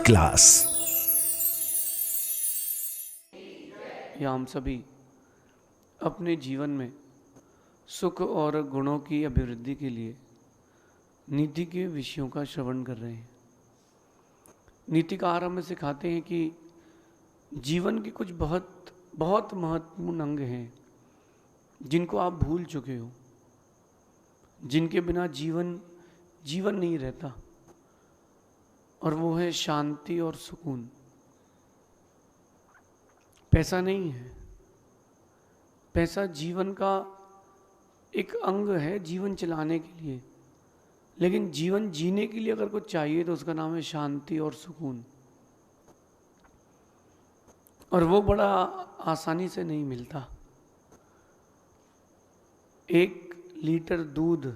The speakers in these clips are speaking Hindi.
क्लास। या हम सभी अपने जीवन में सुख और गुणों की अभिवृद्धि के लिए नीति के विषयों का श्रवण कर रहे हैं। नीतिकार हमें सिखाते हैं कि जीवन के कुछ बहुत बहुत महत्वपूर्ण अंग हैं जिनको आप भूल चुके हो, जिनके बिना जीवन जीवन नहीं रहता, और वो है शांति और सुकून। पैसा नहीं है, पैसा जीवन का एक अंग है जीवन चलाने के लिए, लेकिन जीवन जीने के लिए अगर कुछ चाहिए तो उसका नाम है शांति और सुकून। और वो बड़ा आसानी से नहीं मिलता। 1 लीटर दूध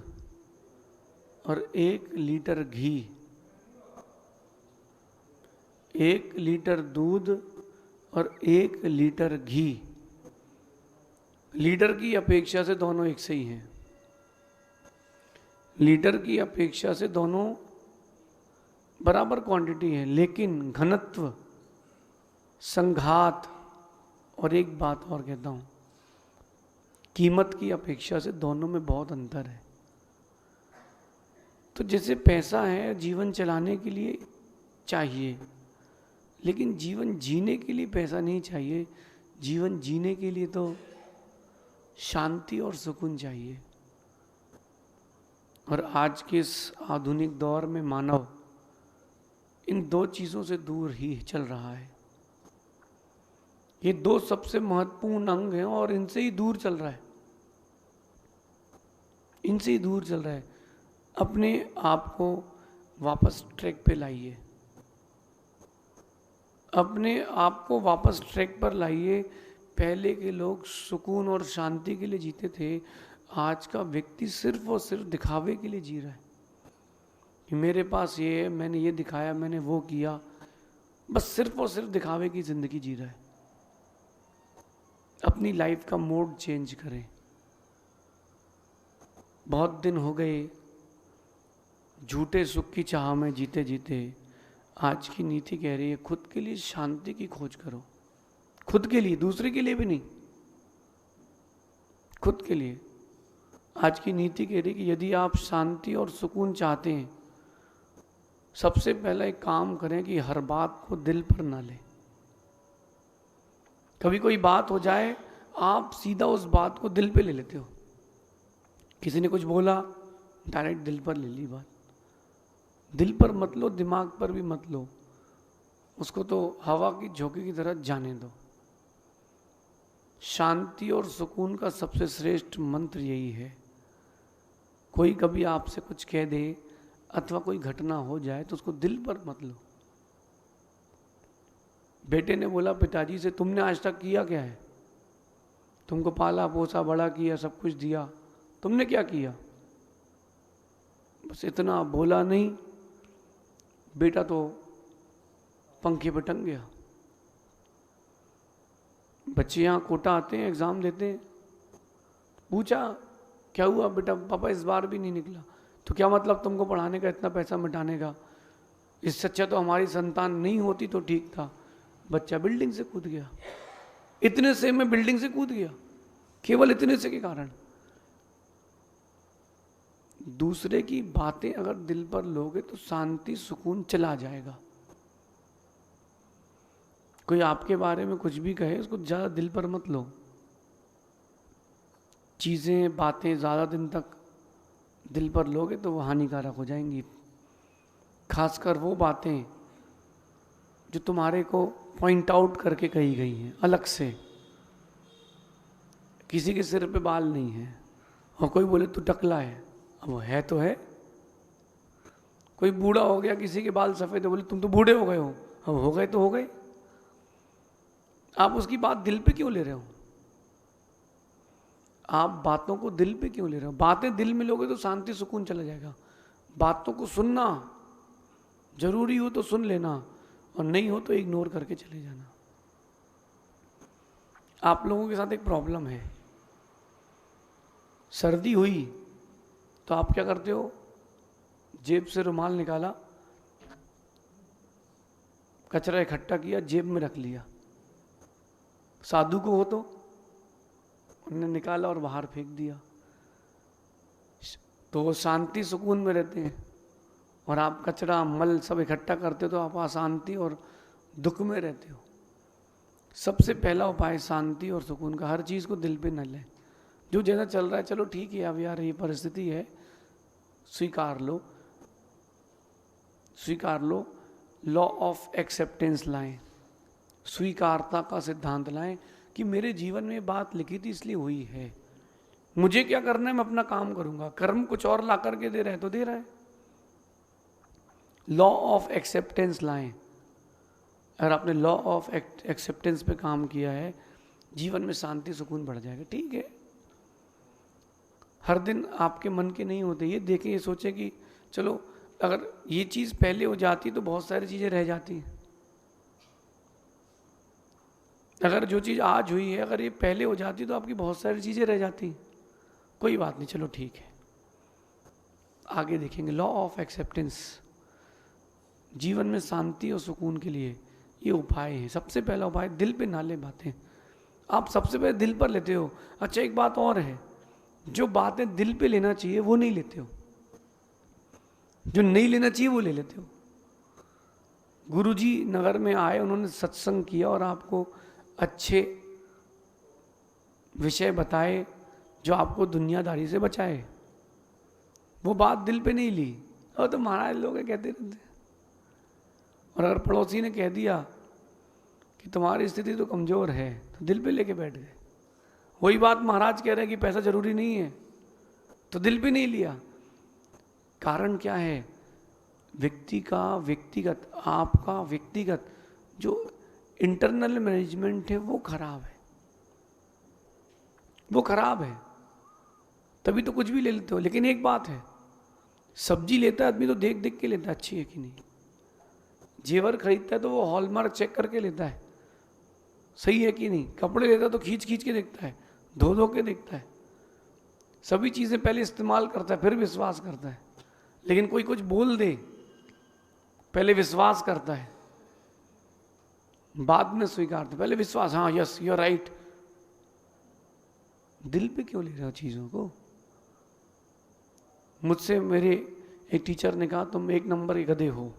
और 1 लीटर घी, 1 लीटर दूध और 1 लीटर घी, लीटर की अपेक्षा से दोनों एक से ही हैं। लीटर की अपेक्षा से दोनों बराबर क्वांटिटी है, लेकिन घनत्व, संघात और एक बात और कहता हूं, कीमत की अपेक्षा से दोनों में बहुत अंतर है। तो जैसे पैसा है जीवन चलाने के लिए चाहिए, लेकिन जीवन जीने के लिए पैसा नहीं चाहिए। जीवन जीने के लिए तो शांति और सुकून चाहिए। और आज के इस आधुनिक दौर में मानव इन 2 चीज़ों से दूर ही चल रहा है। ये 2 सबसे महत्वपूर्ण अंग हैं और इनसे ही दूर चल रहा है, इनसे ही दूर चल रहा है। अपने आप को वापस ट्रैक पे लाइए, अपने आप को वापस ट्रैक पर लाइए। पहले के लोग सुकून और शांति के लिए जीते थे, आज का व्यक्ति सिर्फ और सिर्फ दिखावे के लिए जी रहा है कि मेरे पास ये है, मैंने ये दिखाया, मैंने वो किया। बस सिर्फ और सिर्फ दिखावे की जिंदगी जी रहा है। अपनी लाइफ का मोड चेंज करें। बहुत दिन हो गए झूठे सुख की चाह में जीते जीते। आज की नीति कह रही है खुद के लिए शांति की खोज करो, खुद के लिए, दूसरे के लिए भी नहीं, खुद के लिए। आज की नीति कह रही है कि यदि आप शांति और सुकून चाहते हैं, सबसे पहला एक काम करें कि हर बात को दिल पर ना लें। कभी कोई बात हो जाए, आप सीधा उस बात को दिल पे ले लेते हो। किसी ने कुछ बोला, डायरेक्ट दिल पर ले ली बात। दिल पर मत लो, दिमाग पर भी मत लो, उसको तो हवा की झोंके की तरह जाने दो। शांति और सुकून का सबसे श्रेष्ठ मंत्र यही है। कोई कभी आपसे कुछ कह दे अथवा कोई घटना हो जाए तो उसको दिल पर मत लो। बेटे ने बोला पिताजी से, तुमने आज तक किया क्या है? तुमको पाला पोसा बड़ा किया, सब कुछ दिया, तुमने क्या किया? बस इतना बोला नहीं, बेटा तो पंखे पर टंग गया। बच्चे यहाँ कोटा आते हैं, एग्जाम देते हैं, पूछा क्या हुआ बेटा? पापा इस बार भी नहीं निकला। तो क्या मतलब तुमको पढ़ाने का, इतना पैसा मिटाने का? इससे अच्छा तो हमारी संतान नहीं होती तो ठीक था। बच्चा बिल्डिंग से कूद गया। इतने से मैं बिल्डिंग से कूद गया, केवल इतने से के कारण। दूसरे की बातें अगर दिल पर लोगे तो शांति सुकून चला जाएगा। कोई आपके बारे में कुछ भी कहे, उसको ज्यादा दिल पर मत लो। चीजें, बातें ज्यादा दिन तक दिल पर लोगे तो वो हानिकारक हो जाएंगी। खासकर वो बातें जो तुम्हारे को पॉइंट आउट करके कही गई हैं अलग से। किसी के सिर पे बाल नहीं है और कोई बोले तू टकला है, अब वो है तो है। कोई बूढ़ा हो गया, किसी के बाल सफेद है, बोले तुम तो बूढ़े हो गए हो, अब हो गए तो हो गए। आप उसकी बात दिल पे क्यों ले रहे हो? आप बातों को दिल पे क्यों ले रहे हो? बातें दिल में लोगे तो शांति सुकून चला जाएगा। बातों को सुनना जरूरी हो तो सुन लेना, और नहीं हो तो इग्नोर करके चले जाना। आप लोगों के साथ एक प्रॉब्लम है। सर्दी हुई तो आप क्या करते हो? जेब से रुमाल निकाला, कचरा इकट्ठा किया, जेब में रख लिया। साधु को हो तो उन्होंने निकाला और बाहर फेंक दिया, तो वो शांति सुकून में रहते हैं। और आप कचरा मल सब इकट्ठा करते हो तो आप अशांति और दुख में रहते हो। सबसे पहला उपाय शांति और सुकून का। हर चीज़ को दिल पे न लें। जो जैसा चल रहा है चलो ठीक है, अब यार ये परिस्थिति है, स्वीकार लो, स्वीकार लो। लॉ ऑफ एक्सेप्टेंस लाएं, स्वीकारता का सिद्धांत लाएं कि मेरे जीवन में बात लिखी थी इसलिए हुई है, मुझे क्या करना है, मैं अपना काम करूंगा। कर्म कुछ और ला करके दे रहा है तो दे रहा है। लॉ ऑफ एक्सेप्टेंस लाएं। अगर आपने लॉ ऑफ एक्सेप्टेंस पे काम किया है, जीवन में शांति सुकून बढ़ जाएगा। ठीक है, हर दिन आपके मन के नहीं होते। ये देखें, ये सोचे कि चलो अगर ये चीज़ पहले हो जाती तो बहुत सारी चीज़ें रह जाती। अगर जो चीज़ आज हुई है अगर ये पहले हो जाती तो आपकी बहुत सारी चीज़ें रह जाती। कोई बात नहीं, चलो ठीक है, आगे देखेंगे। लॉ ऑफ एक्सेप्टेंस, जीवन में शांति और सुकून के लिए ये उपाय है। सबसे पहला उपाय, दिल पे ना ले बातें। आप सबसे पहले दिल पर लेते हो। अच्छा, एक बात और है, जो बातें दिल पे लेना चाहिए वो नहीं लेते हो, जो नहीं लेना चाहिए वो ले लेते हो। गुरुजी नगर में आए, उन्होंने सत्संग किया और आपको अच्छे विषय बताए जो आपको दुनियादारी से बचाए, वो बात दिल पे नहीं ली। और तो महाराज लोग कहते रहते। और अगर पड़ोसी ने कह दिया कि तुम्हारी स्थिति तो कमजोर है, तो दिल पे लेके बैठ गए। वही बात महाराज कह रहे हैं कि पैसा जरूरी नहीं है, तो दिल पे नहीं लिया। कारण क्या है? व्यक्ति का व्यक्तिगत, आपका व्यक्तिगत जो इंटरनल मैनेजमेंट है वो खराब है, वो खराब है। तभी तो कुछ भी ले लेते हो। लेकिन एक बात है, सब्जी लेता है आदमी तो देख देख के लेता है अच्छी है कि नहीं। जेवर खरीदता है तो वो हॉलमार्क चेक करके लेता है सही है कि नहीं। कपड़े लेता है तो खींच खींच के देखता है, धो धो के देखता है। सभी चीज़ें पहले इस्तेमाल करता है फिर विश्वास करता है। लेकिन कोई कुछ बोल दे, पहले विश्वास करता है बाद में स्वीकारता। पहले विश्वास, हाँ यस यू आर राइट। दिल पे क्यों ले रहे हो चीज़ों को? मुझसे मेरे एक टीचर ने कहा तुम 1 नंबर के गधे हो।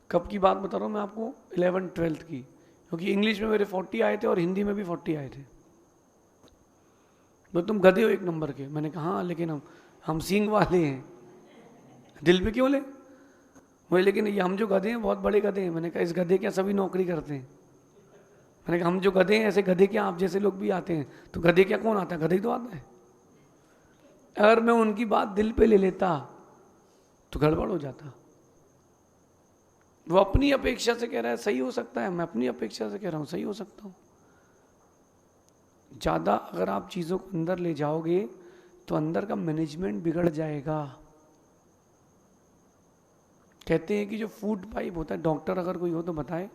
कब की बात बता रहा हूँ मैं आपको? 11th-12th की, क्योंकि इंग्लिश में मेरे 40 आए थे और हिंदी में भी 40 आए थे। तो तुम गधे हो 1 नंबर के। मैंने कहा हाँ, लेकिन हम सींग वाले हैं, दिल पे क्यों ले? वही, लेकिन ये हम जो गधे हैं बहुत बड़े गधे हैं। मैंने कहा इस गधे क्या सभी नौकरी करते हैं? मैंने कहा हम जो गधे हैं ऐसे गधे क्या आप जैसे लोग भी आते हैं? तो गधे क्या कौन आता है? गधे ही तो आता है। अगर मैं उनकी बात दिल पे ले लेता तो गड़बड़ हो जाता। वो अपनी अपेक्षा से कह रहा है सही हो सकता है, मैं अपनी अपेक्षा से कह रहा हूं सही हो सकता हूं। ज़्यादा अगर आप चीज़ों को अंदर ले जाओगे तो अंदर का मैनेजमेंट बिगड़ जाएगा। कहते हैं कि जो फूड पाइप होता है, डॉक्टर अगर कोई हो तो बताए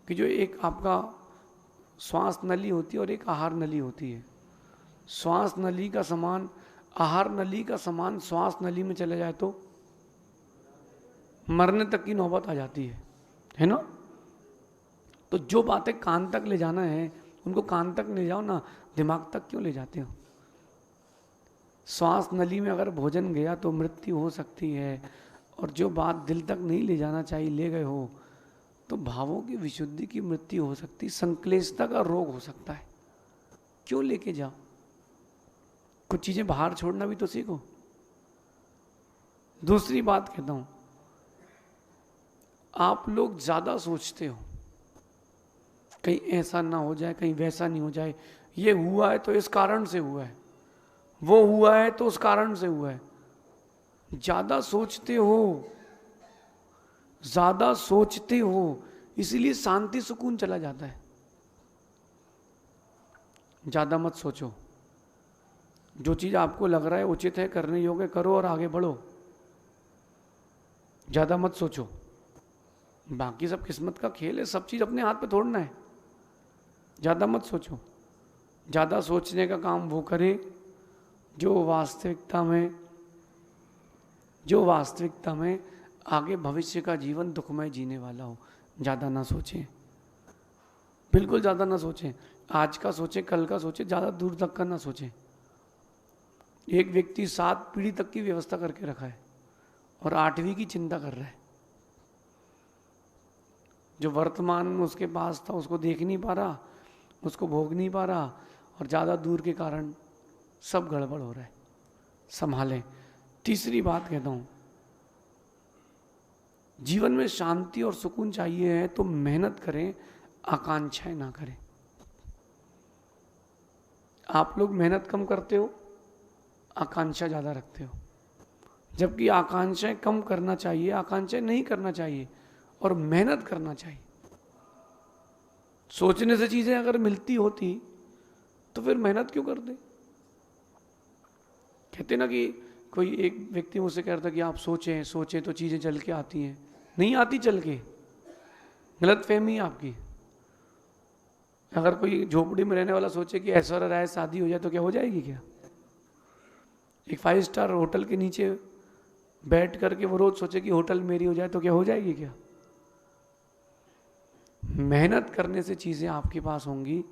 कि जो एक आपका श्वास नली होती है और एक आहार नली होती है। श्वास नली का सामान आहार नली का सामान श्वास नली में चले जाए तो मरने तक की नौबत आ जाती है ना? तो जो बातें कान तक ले जाना है उनको कान तक ले जाओ ना, दिमाग तक क्यों ले जाते हो? श्वास नली में अगर भोजन गया तो मृत्यु हो सकती है, और जो बात दिल तक नहीं ले जाना चाहिए ले गए हो तो भावों की विशुद्धि की मृत्यु हो सकती, संक्लेशता का रोग हो सकता है। क्यों लेके जाओ? कुछ चीजें बाहर छोड़ना भी तो सीखो। दूसरी बात कहता हूं, आप लोग ज्यादा सोचते हो कहीं ऐसा ना हो जाए, कहीं वैसा नहीं हो जाए। ये हुआ है तो इस कारण से हुआ है, वो हुआ है तो उस कारण से हुआ है। ज्यादा सोचते हो, ज्यादा सोचते हो, इसीलिए शांति सुकून चला जाता है। ज्यादा मत सोचो। जो चीज आपको लग रहा है उचित है, करने योग्य, करो और आगे बढ़ो। ज्यादा मत सोचो। बाकी सब किस्मत का खेल है, सब चीज अपने हाथ पे तोड़ना है। ज्यादा मत सोचो। ज्यादा सोचने का काम वो करे जो वास्तविकता में आगे भविष्य का जीवन दुखमय जीने वाला हो। ज़्यादा ना सोचें, बिल्कुल ज़्यादा ना सोचें। आज का सोचें, कल का सोचें, ज़्यादा दूर तक का ना सोचें। एक व्यक्ति 7 पीढ़ी तक की व्यवस्था करके रखा है और 8वीं की चिंता कर रहा है। जो वर्तमान में उसके पास था उसको देख नहीं पा रहा, उसको भोग नहीं पा रहा, और ज़्यादा दूर के कारण सब गड़बड़ हो रहा है। संभालें। तीसरी बात कहता हूँ, जीवन में शांति और सुकून चाहिए है तो मेहनत करें, आकांक्षाएं ना करें। आप लोग मेहनत कम करते हो, आकांक्षा ज़्यादा रखते हो, जबकि आकांक्षाएं कम करना चाहिए, आकांक्षाएं नहीं करना चाहिए और मेहनत करना चाहिए। सोचने से चीज़ें अगर मिलती होती तो फिर मेहनत क्यों करते? कहते ना कि कोई एक व्यक्ति मुझसे कह रहा था कि आप सोचें सोचें तो चीज़ें चल के आती हैं। नहीं आती चल के, गलत फहमी है आपकी। अगर कोई झोपड़ी में रहने वाला सोचे कि ऐश्वर्या राय शादी हो जाए तो क्या हो जाएगी क्या? एक 5 स्टार होटल के नीचे बैठ करके वो रोज सोचे कि होटल मेरी हो जाए तो क्या हो जाएगी क्या? मेहनत करने से चीज़ें आपके पास होंगी,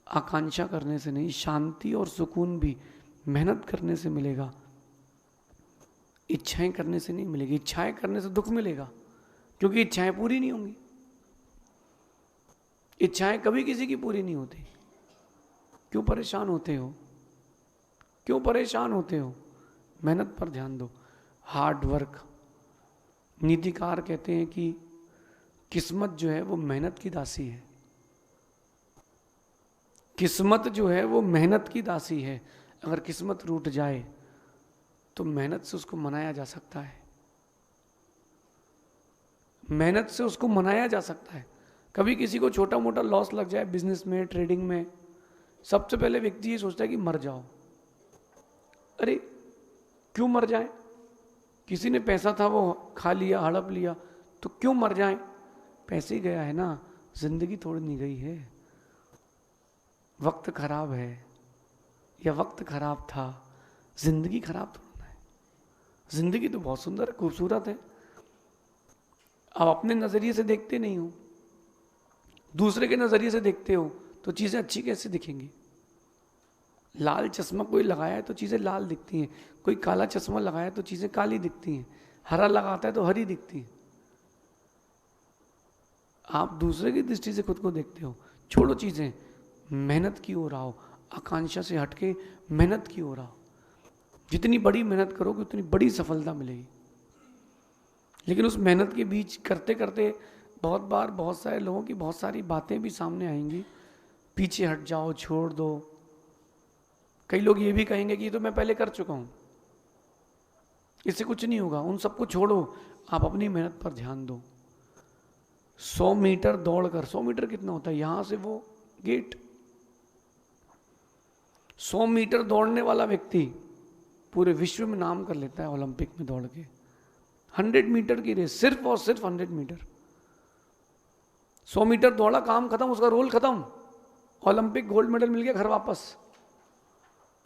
आकांक्षा करने से नहीं। शांति और सुकून भी मेहनत करने से मिलेगा, इच्छाएं करने से नहीं मिलेगी। इच्छाएं करने से दुख मिलेगा, क्योंकि इच्छाएं पूरी नहीं होंगी। इच्छाएं कभी किसी की पूरी नहीं होती। क्यों परेशान होते हो? क्यों परेशान होते हो? मेहनत पर ध्यान दो, हार्ड वर्क। नीतिकार कहते हैं कि किस्मत जो है वो मेहनत की दासी है। किस्मत जो है वो मेहनत की दासी है। अगर किस्मत रूठ जाए तो मेहनत से उसको मनाया जा सकता है, मेहनत से उसको मनाया जा सकता है। कभी किसी को छोटा मोटा लॉस लग जाए बिजनेस में, ट्रेडिंग में, सबसे पहले व्यक्ति ये सोचता है कि मर जाओ। अरे क्यों मर जाए? किसी ने पैसा था वो खा लिया, हड़प लिया, तो क्यों मर जाए? पैसे ही गया है ना, जिंदगी थोड़ी नहीं गई है। वक्त खराब है या वक्त खराब था, जिंदगी खराब थोड़ा है। जिंदगी तो बहुत सुंदर है, खूबसूरत है। आप अपने नजरिए से देखते नहीं हो, दूसरे के नजरिए से देखते हो तो चीजें अच्छी कैसे दिखेंगी? लाल चश्मा कोई लगाया है तो चीजें लाल दिखती हैं, कोई काला चश्मा लगाया है तो चीजें काली दिखती हैं, हरा लगाता है तो हरी दिखती है। आप दूसरे की दृष्टि से खुद को देखते हो। छोड़ो चीजें, मेहनत की ओर आओ, आकांक्षा से हटके मेहनत की ओर आओ। जितनी बड़ी मेहनत करोगे उतनी बड़ी सफलता मिलेगी। लेकिन उस मेहनत के बीच करते करते बहुत बार बहुत सारे लोगों की बहुत सारी बातें भी सामने आएंगी, पीछे हट जाओ, छोड़ दो। कई लोग ये भी कहेंगे कि ये तो मैं पहले कर चुका हूं, इससे कुछ नहीं होगा। उन सबको छोड़ो, आप अपनी मेहनत पर ध्यान दो। 100 मीटर दौड़कर, 100 मीटर कितना होता है यहां से वो गेट, 100 मीटर दौड़ने वाला व्यक्ति पूरे विश्व में नाम कर लेता है ओलंपिक में दौड़ के। 100 मीटर की रेस, सिर्फ और सिर्फ 100 मीटर। 100 मीटर दौड़ा, काम खत्म, उसका रोल खत्म, ओलंपिक गोल्ड मेडल मिल गया, घर वापस।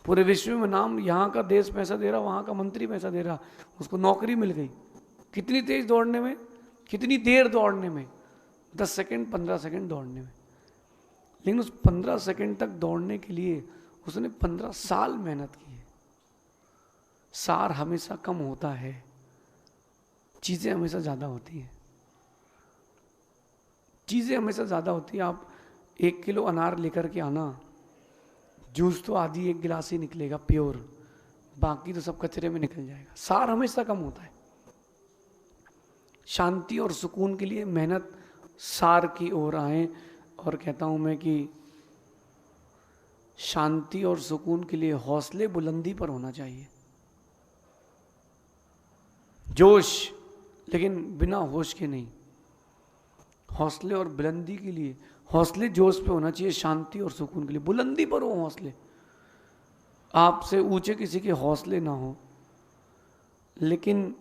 पूरे विश्व में नाम, यहाँ का देश पैसा दे रहा, वहाँ का मंत्री पैसा दे रहा, उसको नौकरी मिल गई। कितनी तेज दौड़ने में, कितनी देर दौड़ने में? 10 सेकंड, 15 सेकंड दौड़ने में। लेकिन उस 15 सेकंड तक दौड़ने के लिए उसने 15 साल मेहनत की है। सार हमेशा कम होता है, चीज़ें हमेशा ज़्यादा होती हैं। चीज़ें हमेशा ज़्यादा होती हैं। आप 1 किलो अनार लेकर के आना, जूस तो आधी 1 गिलास ही निकलेगा प्योर, बाकी तो सब कचरे में निकल जाएगा। सार हमेशा कम होता है। शांति और सुकून के लिए मेहनत सार की ओर आए। और कहता हूं मैं कि शांति और सुकून के लिए हौसले बुलंदी पर होना चाहिए। जोश, लेकिन बिना होश के नहीं। हौसले और बुलंदी के लिए, हौसले जोश पे होना चाहिए, शांति और सुकून के लिए बुलंदी पर हो हौसले। आपसे ऊंचे किसी के हौसले ना हो, लेकिन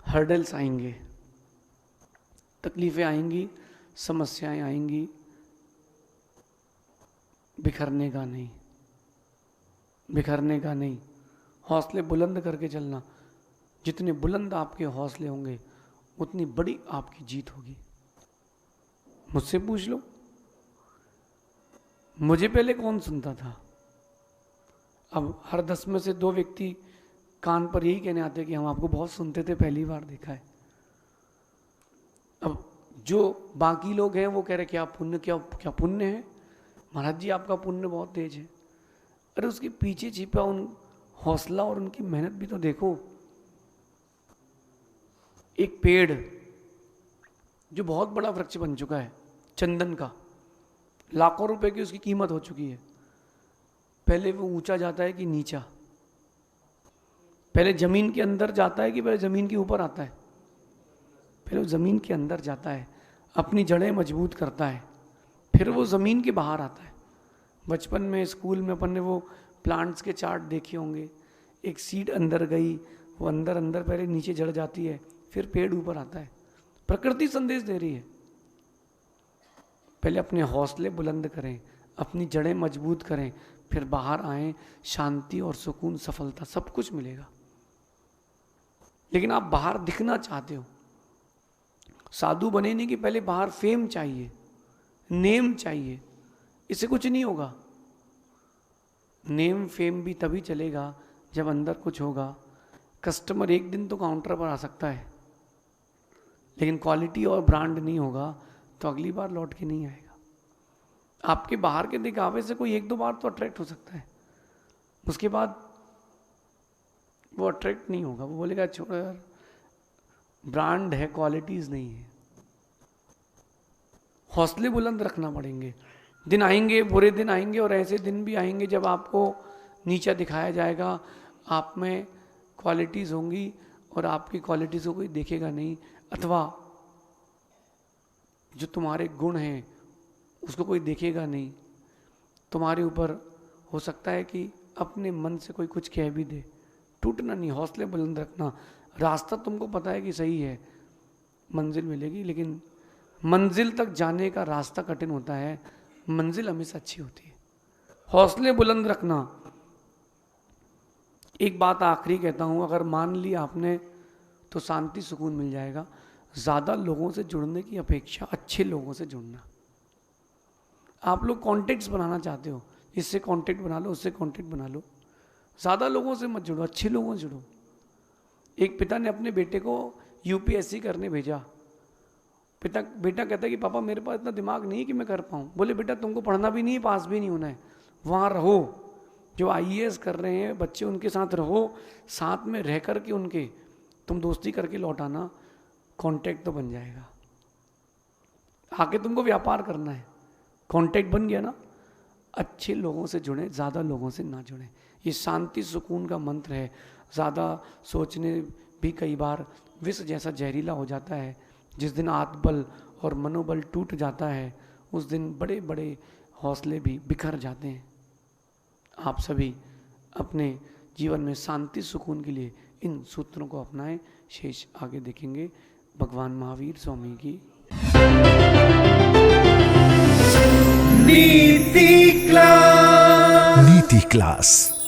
हर्डल्स आएंगे, तकलीफें आएंगी, समस्याएं आएंगी, बिखरने का नहीं, बिखरने का नहीं। हौसले बुलंद करके चलना। जितने बुलंद आपके हौसले होंगे उतनी बड़ी आपकी जीत होगी। मुझसे पूछ लो, मुझे पहले कौन सुनता था? अब हर 10 में से 2 व्यक्ति कान पर यही कहने आते कि हम आपको बहुत सुनते थे, पहली बार देखा है। अब जो बाकी लोग हैं वो कह रहे क्या पुण्य, क्या पुण्य है महाराज जी, आपका पुण्य बहुत तेज है। अरे उसके पीछे छिपा उन हौसला और उनकी मेहनत भी तो देखो। एक पेड़ जो बहुत बड़ा वृक्ष बन चुका है, चंदन का, लाखों रुपए की उसकी कीमत हो चुकी है, पहले वो ऊंचा जाता है कि नीचा? पहले जमीन के अंदर जाता है कि पहले जमीन के ऊपर आता है? पहले वो जमीन के अंदर जाता है, अपनी जड़ें मजबूत करता है, फिर वो जमीन के बाहर आता है। बचपन में स्कूल में अपन ने वो प्लांट्स के चार्ट देखे होंगे, एक सीड अंदर गई, वो अंदर अंदर पहले नीचे जड़ जाती है, फिर पेड़ ऊपर आता है। प्रकृति संदेश दे रही है, पहले अपने हौसले बुलंद करें, अपनी जड़ें मजबूत करें, फिर बाहर आएं, शांति और सुकून, सफलता सब कुछ मिलेगा। लेकिन आप बाहर दिखना चाहते हो, साधु बने नहीं कि पहले बाहर फेम चाहिए, नेम चाहिए, इससे कुछ नहीं होगा। नेम फेम भी तभी चलेगा जब अंदर कुछ होगा। कस्टमर एक दिन तो काउंटर पर आ सकता है, लेकिन क्वालिटी और ब्रांड नहीं होगा तो अगली बार लौट के नहीं आएगा। आपके बाहर के दिखावे से कोई 1-2 बार तो अट्रैक्ट हो सकता है, उसके बाद वो अट्रैक्ट नहीं होगा, वो बोलेगा छोड़ो यार, ब्रांड है, क्वालिटीज नहीं है। हौसले बुलंद रखना पड़ेंगे। दिन आएंगे, बुरे दिन आएंगे, और ऐसे दिन भी आएंगे जब आपको नीचा दिखाया जाएगा, आप में क्वालिटीज होंगी और आपकी क्वालिटीज को कोई देखेगा नहीं, अथवा जो तुम्हारे गुण हैं उसको कोई देखेगा नहीं। तुम्हारे ऊपर हो सकता है कि अपने मन से कोई कुछ कह भी दे, टूटना नहीं, हौसले बुलंद रखना। रास्ता तुमको पता है कि सही है, मंजिल मिलेगी, लेकिन मंजिल तक जाने का रास्ता कठिन होता है, मंजिल हमेशा अच्छी होती है। हौसले बुलंद रखना। एक बात आखिरी कहता हूं, अगर मान ली आपने तो शांति सुकून मिल जाएगा। ज़्यादा लोगों से जुड़ने की अपेक्षा अच्छे लोगों से जुड़ना। आप लोग कॉन्टेक्ट्स बनाना चाहते हो, इससे कॉन्टेक्ट बना लो, उससे कॉन्टेक्ट बना लो, ज़्यादा लोगों से मत जुड़ो, अच्छे लोगों से जुड़ो। एक पिता ने अपने बेटे को यूपीएससी करने भेजा। बेटा कहता है कि पापा मेरे पास इतना दिमाग नहीं कि मैं कर पाऊँ। बोले बेटा तुमको पढ़ना भी नहीं है, पास भी नहीं होना है, वहाँ रहो, जो आईएएस कर रहे हैं बच्चे उनके साथ रहो, साथ में रह कर के उनके तुम दोस्ती करके लौट आना, कॉन्टैक्ट तो बन जाएगा। आगे तुमको व्यापार करना है, कॉन्टैक्ट बन गया ना। अच्छे लोगों से जुड़ें, ज़्यादा लोगों से ना जुड़ें, ये शांति सुकून का मंत्र है। ज़्यादा सोचने भी कई बार विष जैसा जहरीला हो जाता है। जिस दिन आत्मबल और मनोबल टूट जाता है उस दिन बड़े बड़े हौसले भी बिखर जाते हैं। आप सभी अपने जीवन में शांति सुकून के लिए इन सूत्रों को अपनाएं। शेष आगे देखेंगे। भगवान महावीर स्वामी की नीति क्लास।